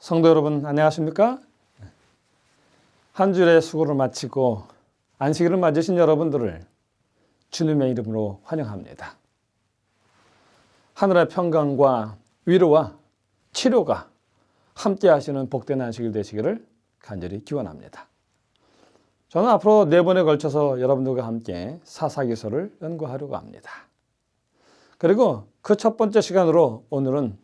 성도 여러분 안녕하십니까? 한 주일의 수고를 마치고 안식일을 맞으신 여러분들을 주님의 이름으로 환영합니다. 하늘의 평강과 위로와 치료가 함께 하시는 복된 안식일 되시기를 간절히 기원합니다. 저는 앞으로 4번에 걸쳐서 여러분들과 함께 사사기서를 연구하려고 합니다. 그리고 그 첫 번째 시간으로 오늘은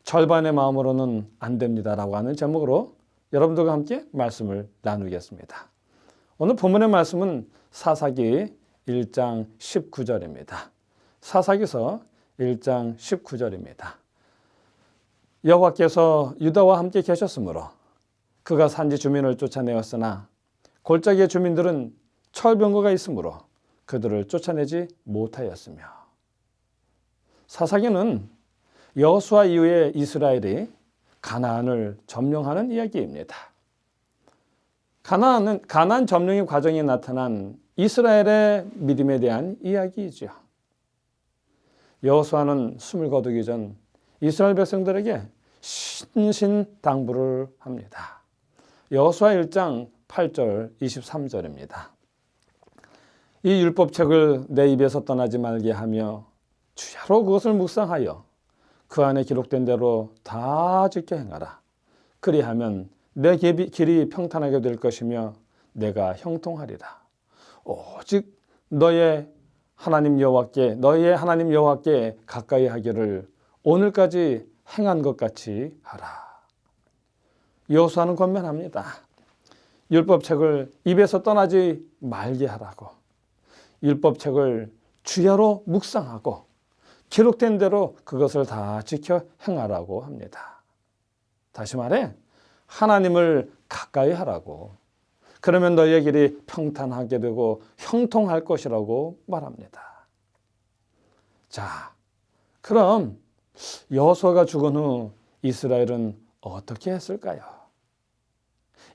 절반의 마음으로는 안 됩니다라고 하는 제목으로 여러분들과 함께 말씀을 나누겠습니다. 오늘 본문의 말씀은 사사기 1장 19절입니다. 사사기서 1장 19절입니다. 여호와께서 유다와 함께 계셨으므로 그가 산지 주민을 쫓아내었으나 골짜기의 주민들은 철병거가 있으므로 그들을 쫓아내지 못하였으며. 사사기는 여호수아 이후에 이스라엘이 가나안을 점령하는 이야기입니다. 가나안 점령의 과정에 나타난 이스라엘의 믿음에 대한 이야기이죠. 여호수아는 숨을 거두기 전 이스라엘 백성들에게 신신당부를 합니다. 여호수아 1장 8절 23절입니다. 이 율법책을 내 입에서 떠나지 말게 하며 주야로 그것을 묵상하여 그 안에 기록된 대로 다 지켜 행하라. 그리하면 내 길이 평탄하게 될 것이며 내가 형통하리라. 오직 너의 하나님 여호와께 가까이 하기를 오늘까지 행한 것 같이 하라. 여호수아는 권면합니다. 율법책을 입에서 떠나지 말게 하라고. 율법책을 주야로 묵상하고 기록된 대로 그것을 다 지켜 행하라고 합니다. 다시 말해 하나님을 가까이 하라고. 그러면 너희의 길이 평탄하게 되고 형통할 것이라고 말합니다. 자, 그럼 여호수아가 죽은 후 이스라엘은 어떻게 했을까요?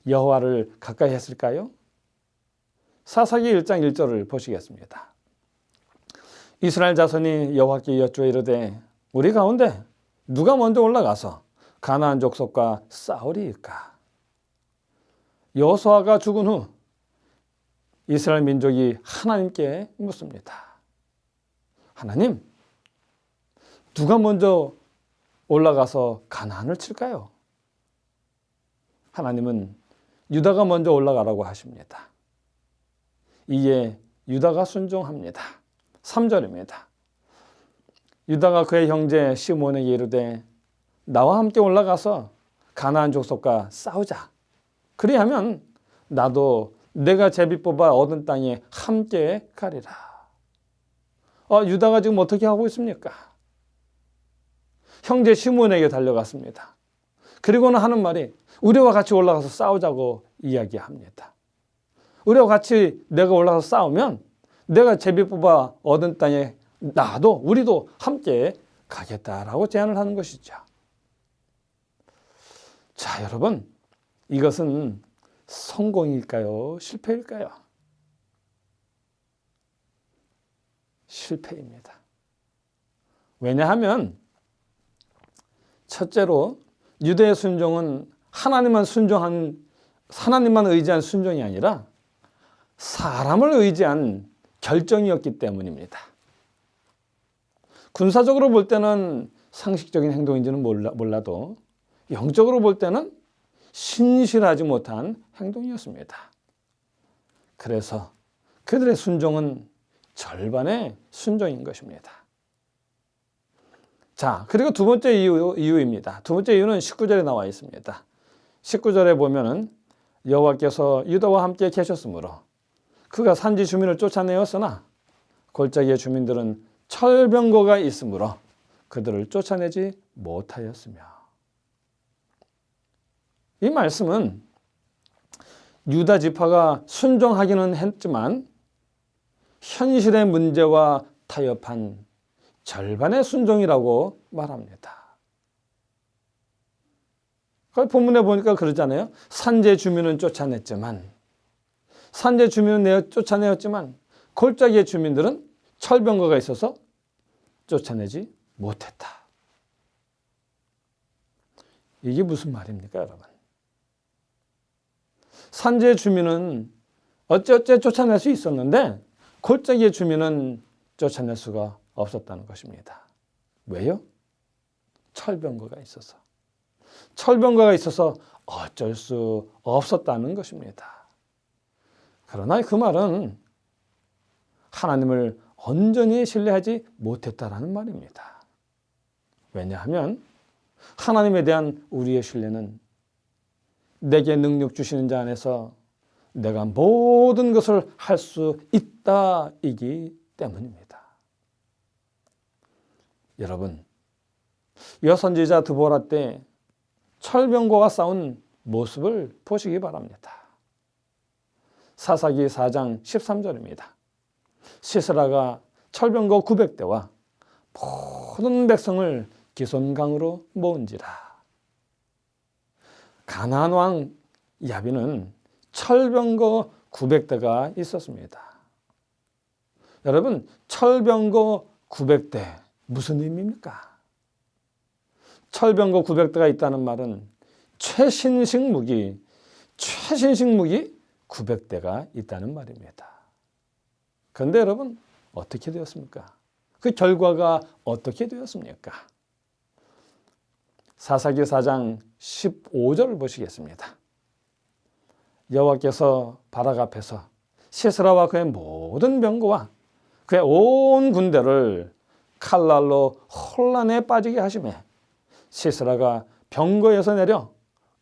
여호와를 가까이 했을까요? 사사기 1장 1절을 보시겠습니다. 이스라엘 자손이 여호와께 여쭈어 이르되 우리 가운데 누가 먼저 올라가서 가나안 족속과 싸우리이까? 여호수아가 죽은 후 이스라엘 민족이 하나님께 묻습니다. 하나님, 누가 먼저 올라가서 가나안을 칠까요? 하나님은 유다가 먼저 올라가라고 하십니다. 이에 유다가 순종합니다. 3절입니다. 유다가 그의 형제 시몬에게 이르되 나와 함께 올라가서 가나안 족속과 싸우자. 그리하면 나도 내가 제비 뽑아 얻은 땅에 함께 가리라. 유다가 지금 어떻게 하고 있습니까? 형제 시몬에게 달려갔습니다. 그리고는 하는 말이 우리와 같이 올라가서 싸우자고 이야기합니다. 우리와 같이 내가 올라가서 싸우면 내가 제비 뽑아 얻은 땅에 우리도 함께 가겠다라고 제안을 하는 것이죠. 자, 여러분, 이것은 성공일까요? 실패일까요? 실패입니다. 왜냐하면 첫째로 유대의 순종은 하나님만 의지한 순종이 아니라 사람을 의지한 결정이었기 때문입니다. 군사적으로 볼 때는 상식적인 행동인지는 몰라도 영적으로 볼 때는 신실하지 못한 행동이었습니다. 그래서 그들의 순종은 절반의 순종인 것입니다. 자, 그리고 두 번째 이유입니다. 두 번째 이유는 19절에 나와 있습니다. 19절에 보면은 여호와께서 유다와 함께 계셨으므로 그가 산지 주민을 쫓아내었으나 골짜기의 주민들은 철병거가 있으므로 그들을 쫓아내지 못하였으며. 이 말씀은 유다 지파가 순종하기는 했지만 현실의 문제와 타협한 절반의 순종이라고 말합니다. 본문에 보니까 그러잖아요. 산지 주민은 쫓아냈지만 골짜기의 주민들은 철병거가 있어서 쫓아내지 못했다. 이게 무슨 말입니까, 여러분? 산지의 주민은 어찌어찌 쫓아낼 수 있었는데 골짜기의 주민은 쫓아낼 수가 없었다는 것입니다. 왜요? 철병거가 있어서. 철병거가 있어서 어쩔 수 없었다는 것입니다. 그러나 그 말은 하나님을 온전히 신뢰하지 못했다라는 말입니다. 왜냐하면 하나님에 대한 우리의 신뢰는 내게 능력 주시는 자 안에서 내가 모든 것을 할 수 있다이기 때문입니다. 여러분, 여선지자 드보라 때 철병거와 싸운 모습을 보시기 바랍니다. 사사기 4장 13절입니다. 시스라가 철병거 900대와 모든 백성을 기손강으로 모은지라. 가나안 왕 야빈은 철병거 900대가 있었습니다. 여러분, 철병거 900대 무슨 의미입니까? 철병거 900대가 있다는 말은 최신식 무기 900대가 있다는 말입니다. 그런데 여러분, 어떻게 되었습니까? 그 결과가 어떻게 되었습니까? 사사기 4장 15절을 보시겠습니다. 여호와께서 바락 앞에서 시스라와 그의 모든 병거와 그의 온 군대를 칼날로 혼란에 빠지게 하시매 시스라가 병거에서 내려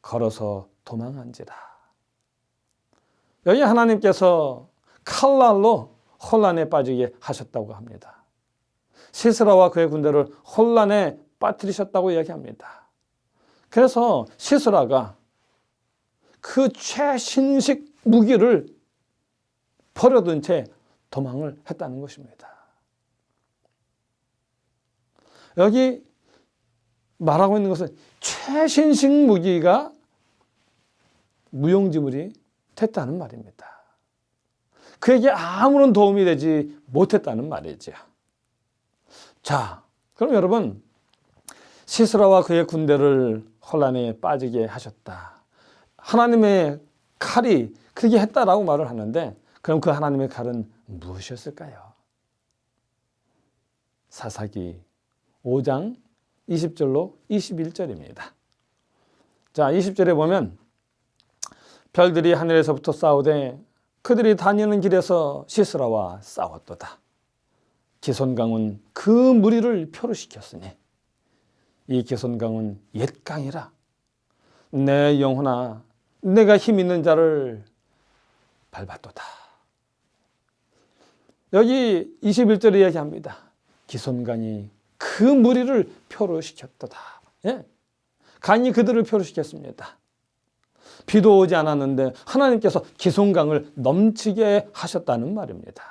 걸어서 도망한지라. 여기 하나님께서 칼날로 혼란에 빠지게 하셨다고 합니다. 시스라와 그의 군대를 혼란에 빠뜨리셨다고 이야기합니다. 그래서 시스라가 그 최신식 무기를 버려둔 채 도망을 했다는 것입니다. 여기 말하고 있는 것은 최신식 무기가 무용지물이 됐다는 말입니다. 그에게 아무런 도움이 되지 못했다는 말이죠. 자, 그럼 여러분, 시스라와 그의 군대를 혼란에 빠지게 하셨다. 하나님의 칼이 그렇게 했다라고 말을 하는데, 그럼 그 하나님의 칼은 무엇이었을까요? 사사기 5장 20절로 21절입니다. 자, 20절에 보면 별들이 하늘에서부터 싸우되 그들이 다니는 길에서 시스라와 싸웠도다. 기손강은 그 무리를 표류시켰으니 이 기손강은 옛 강이라. 내 영혼아, 내가 힘 있는 자를 밟았도다. 여기 21절에 이야기합니다. 기손강이 그 무리를 표류시켰도다. 예? 강이 그들을 표류시켰습니다. 비도 오지 않았는데 하나님께서 기손강을 넘치게 하셨다는 말입니다.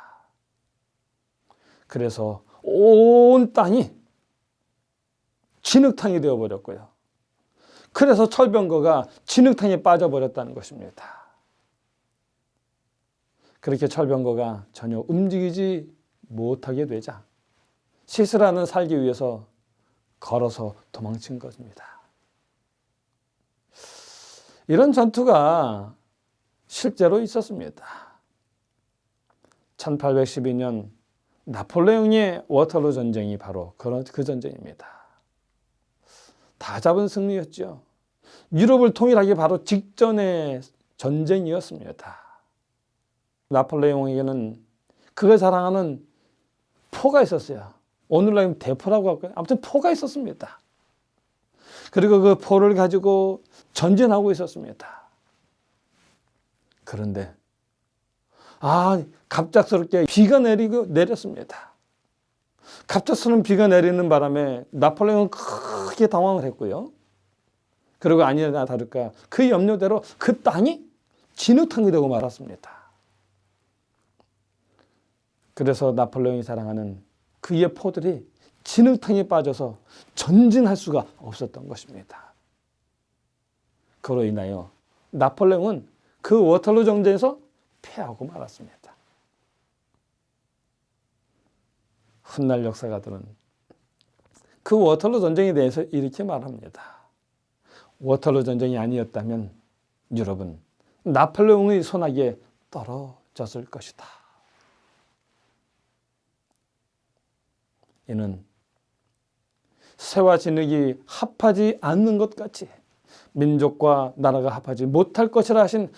그래서 온 땅이 진흙탕이 되어버렸고요. 그래서 철병거가 진흙탕에 빠져버렸다는 것입니다. 그렇게 철병거가 전혀 움직이지 못하게 되자 시스라는 살기 위해서 걸어서 도망친 것입니다. 이런 전투가 실제로 있었습니다. 1812년 나폴레옹의 워터루 전쟁이 바로 그 전쟁입니다. 다 잡은 승리였죠. 유럽을 통일하기 바로 직전의 전쟁이었습니다. 나폴레옹에게는 그가 자랑하는 포가 있었어요. 오늘날 대포라고 할까요? 아무튼 포가 있었습니다. 그리고 그 포를 가지고 전진하고 있었습니다. 그런데 갑작스럽게 비가 내렸습니다. 갑작스러운 비가 내리는 바람에 나폴레옹은 크게 당황을 했고요. 그리고 아니나 다를까 그 염려대로 그 땅이 진흙탕이 되고 말았습니다. 그래서 나폴레옹이 자랑하는 그의 포들이 진흙탕에 빠져서 전진할 수가 없었던 것입니다. 그로 인하여 나폴레옹은 그 워털루 전쟁에서 패하고 말았습니다. 훗날 역사가들은 그 워털루 전쟁에 대해서 이렇게 말합니다. 워털루 전쟁이 아니었다면 유럽은 나폴레옹의 손아귀에 떨어졌을 것이다. 이는 새와 진흙이 합하지 않는 것 같이 민족과 나라가 합하지 못할 것이라 하신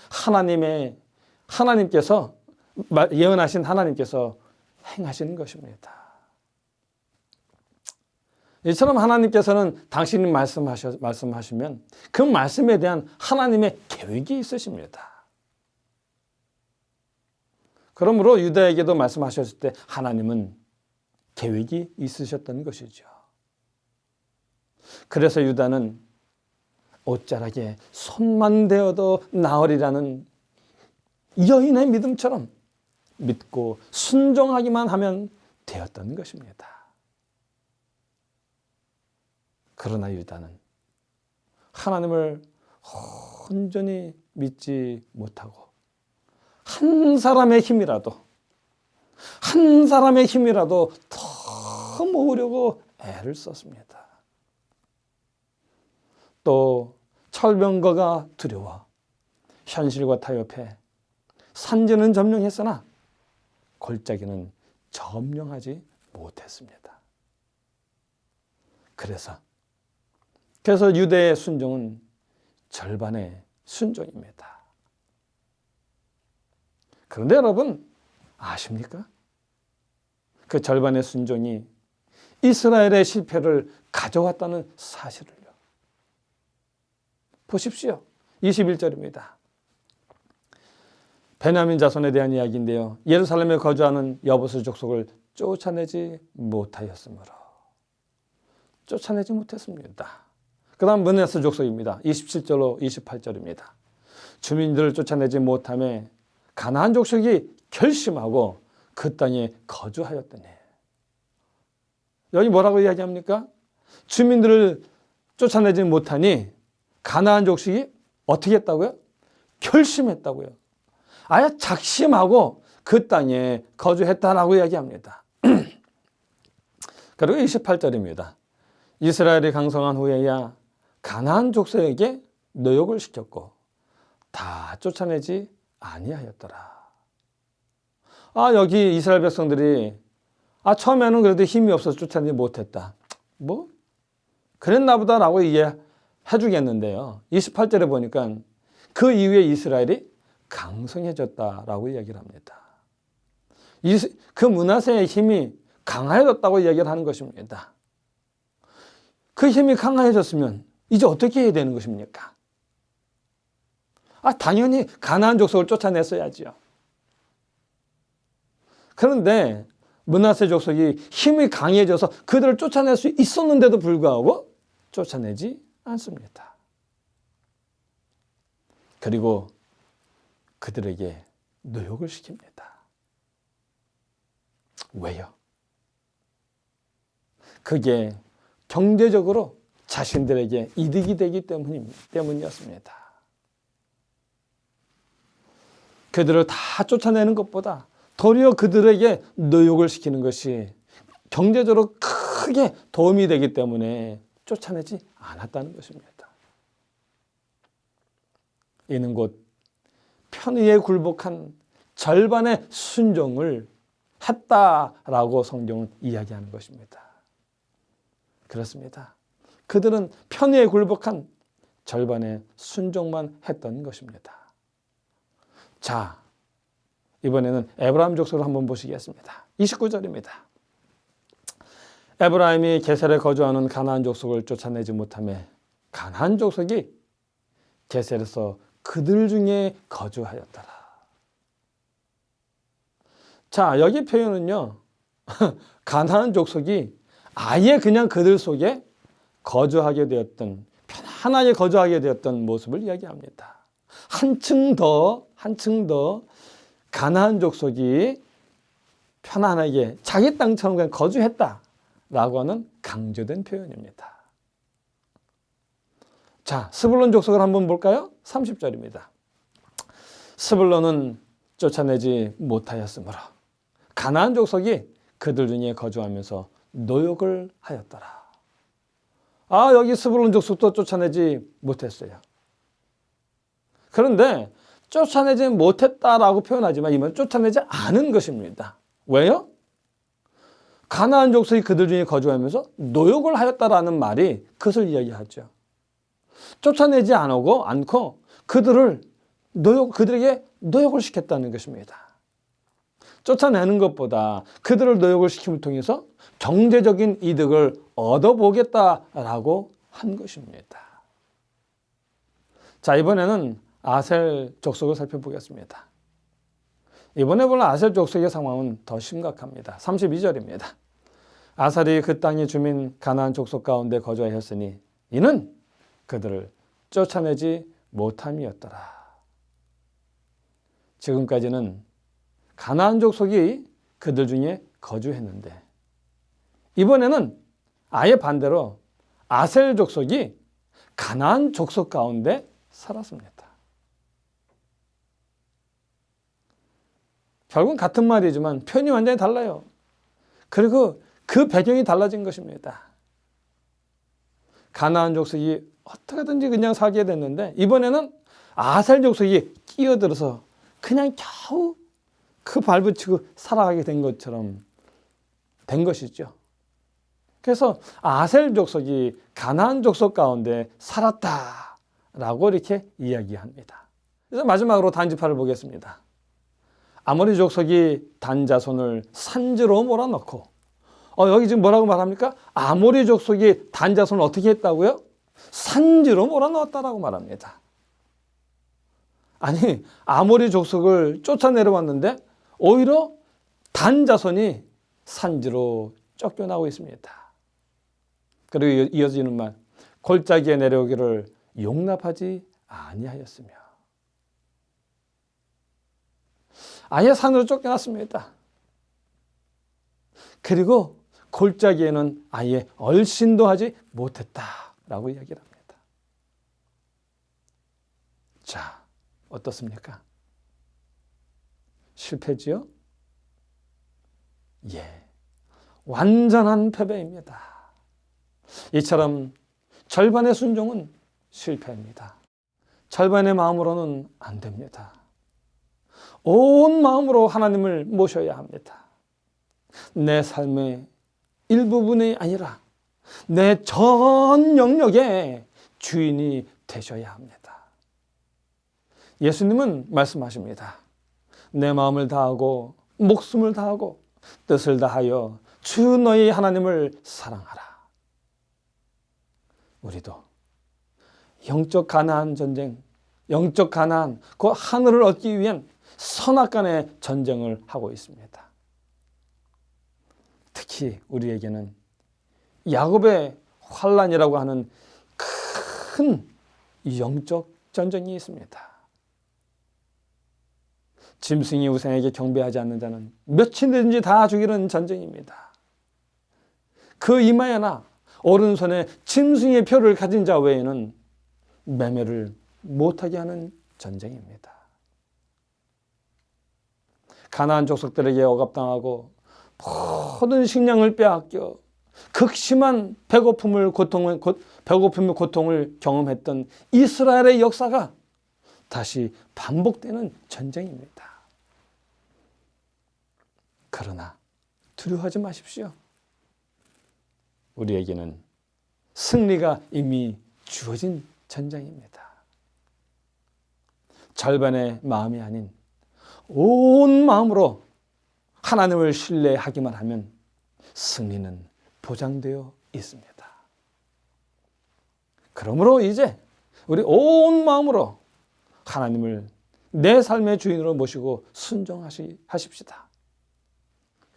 하나님께서 예언하신 하나님께서 행하시는 것입니다. 이처럼 하나님께서는 당신이 말씀하시면 그 말씀에 대한 하나님의 계획이 있으십니다. 그러므로 유다에게도 말씀하셨을 때 하나님은 계획이 있으셨던 것이죠. 그래서 유다는 옷자락에 손만 대어도 나으리라는 여인의 믿음처럼 믿고 순종하기만 하면 되었던 것입니다. 그러나 유다는 하나님을 온전히 믿지 못하고 한 사람의 힘이라도 더 모으려고 애를 썼습니다. 또 철병거가 두려워 현실과 타협해 산지는 점령했으나 골짜기는 점령하지 못했습니다. 그래서 유대의 순종은 절반의 순종입니다. 그런데 여러분 아십니까? 그 절반의 순종이 이스라엘의 실패를 가져왔다는 사실을요. 보십시오. 21절입니다. 베냐민 자손에 대한 이야기인데요. 예루살렘에 거주하는 여부수 족속을 쫓아내지 못했습니다. 그 다음 므낫세 족속입니다. 27절로 28절입니다. 주민들을 쫓아내지 못함에 가나안 족속이 결심하고 그 땅에 거주하였더니, 여기 뭐라고 이야기합니까? 주민들을 쫓아내지 못하니 가나안 족속이 어떻게 했다고요? 결심했다고요. 아예 작심하고 그 땅에 거주했다라고 이야기합니다. 그리고 28절입니다. 이스라엘이 강성한 후에야 가나안 족속에게 노역을 시켰고 다 쫓아내지 아니하였더라. 여기 이스라엘 백성들이 처음에는 그래도 힘이 없어서 쫓아내지 못했다. 그랬나 보다라고 이해해 주겠는데요. 28절에 보니까 그 이후에 이스라엘이 강성해졌다라고 이야기를 합니다. 그 므낫세의 힘이 강해졌다고 이야기를 하는 것입니다. 그 힘이 강해졌으면 이제 어떻게 해야 되는 것입니까? 당연히 가나안 족속을 쫓아냈어야지요. 그런데 므낫세 족속이 힘이 강해져서 그들을 쫓아낼 수 있었는데도 불구하고 쫓아내지 않습니다. 그리고 그들에게 노역을 시킵니다. 왜요? 그게 경제적으로 자신들에게 이득이 되기 때문이었습니다. 그들을 다 쫓아내는 것보다 도리어 그들에게 노역을 시키는 것이 경제적으로 크게 도움이 되기 때문에 쫓아내지 않았다는 것입니다. 이는 곧 편의에 굴복한 절반의 순종을 했다라고 성경은 이야기하는 것입니다. 그렇습니다. 그들은 편의에 굴복한 절반의 순종만 했던 것입니다. 자, 이번에는 에브라임 족속을 한번 보시겠습니다. 29절입니다. 에브라임이 게셀에 거주하는 가나안 족속을 쫓아내지 못하며 가나안 족속이 게셀에서 그들 중에 거주하였더라. 자, 여기 표현은요, 가나안 족속이 아예 그냥 그들 속에 거주하게 되었던, 편안하게 거주하게 되었던 모습을 이야기합니다. 한층 더 가나안 족속이 편안하게 자기 땅처럼 그냥 거주했다라고 하는 강조된 표현입니다. 자, 스불론 족속을 한번 볼까요? 30절입니다. 스불론은 쫓아내지 못하였으므로 가나안 족속이 그들 중에 거주하면서 노역을 하였더라. 여기 스불론 족속도 쫓아내지 못했어요. 그런데 쫓아내지 못했다라고 표현하지만 이건 쫓아내지 않은 것입니다. 왜요? 가나안 족속이 그들 중에 거주하면서 노역을 하였다라는 말이 그것을 이야기하죠. 쫓아내지 않고 그들에게 노역을 시켰다는 것입니다. 쫓아내는 것보다 그들을 노역을 시킴을 통해서 경제적인 이득을 얻어보겠다라고 한 것입니다. 자, 이번에는 아셀 족속을 살펴보겠습니다. 이번에 볼 아셀 족속의 상황은 더 심각합니다. 32절입니다. 아셀이 그 땅의 주민 가나안 족속 가운데 거주하였으니 이는 그들을 쫓아내지 못함이었더라. 지금까지는 가나안 족속이 그들 중에 거주했는데 이번에는 아예 반대로 아셀 족속이 가나안 족속 가운데 살았습니다. 결국은 같은 말이지만 표현이 완전히 달라요. 그리고 그 배경이 달라진 것입니다. 가나안 족속이 어떻게든지 그냥 살게 됐는데 이번에는 아셀 족속이 끼어들어서 그냥 겨우 그 발붙이고 살아가게 된 것처럼 된 것이죠. 그래서 아셀 족속이 가나안 족속 가운데 살았다라고 이렇게 이야기합니다. 그래서 마지막으로 단지파를 보겠습니다. 아모리 족속이 단 자손을 산지로 몰아넣고 여기 지금 뭐라고 말합니까? 아모리 족속이 단 자손을 어떻게 했다고요? 산지로 몰아넣었다라고 말합니다. 아니, 아모리 족속을 쫓아내려왔는데 오히려 단 자손이 산지로 쫓겨나고 있습니다. 그리고 이어지는 말, 골짜기에 내려오기를 용납하지 아니하였으며 아예 산으로 쫓겨났습니다. 그리고 골짜기에는 아예 얼씬도 하지 못했다라고 이야기를 합니다. 자, 어떻습니까? 실패지요? 예, 완전한 패배입니다. 이처럼 절반의 순종은 실패입니다. 절반의 마음으로는 안 됩니다. 온 마음으로 하나님을 모셔야 합니다. 내 삶의 일부분이 아니라 내 전 영역의 주인이 되셔야 합니다. 예수님은 말씀하십니다. 내 마음을 다하고 목숨을 다하고 뜻을 다하여 주 너희 하나님을 사랑하라. 우리도 영적 가나안 전쟁, 영적 가나안, 그 하늘을 얻기 위한 선악간의 전쟁을 하고 있습니다. 특히 우리에게는 야곱의 환란이라고 하는 큰 영적 전쟁이 있습니다. 짐승이 우상에게 경배하지 않는 자는 몇이든지 다 죽이는 전쟁입니다. 그 이마에나 오른손에 짐승의 표를 가진 자 외에는 매매를 못하게 하는 전쟁입니다. 가나안 족속들에게 억압당하고 모든 식량을 빼앗겨 극심한 배고픔의 고통을 경험했던 이스라엘의 역사가 다시 반복되는 전쟁입니다. 그러나 두려워하지 마십시오. 우리에게는 승리가 이미 주어진 전쟁입니다. 절반의 마음이 아닌 온 마음으로 하나님을 신뢰하기만 하면 승리는 보장되어 있습니다. 그러므로 이제 우리 온 마음으로 하나님을 내 삶의 주인으로 모시고 순종하십시다.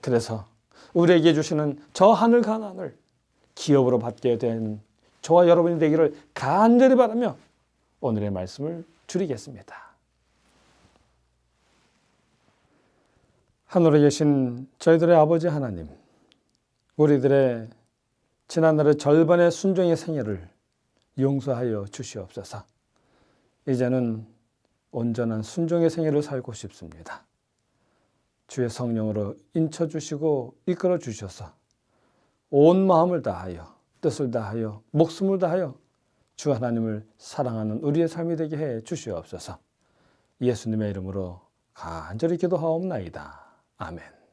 그래서 우리에게 주시는 저 하늘 가나안을 기업으로 받게 된 저와 여러분이 되기를 간절히 바라며 오늘의 말씀을 줄이겠습니다. 하늘에 계신 저희들의 아버지 하나님, 우리들의 지난날의 절반의 순종의 생애를 용서하여 주시옵소서. 이제는 온전한 순종의 생애를 살고 싶습니다. 주의 성령으로 인쳐주시고 이끌어 주셔서 온 마음을 다하여 뜻을 다하여 목숨을 다하여 주 하나님을 사랑하는 우리의 삶이 되게 해 주시옵소서. 예수님의 이름으로 간절히 기도하옵나이다. 아멘.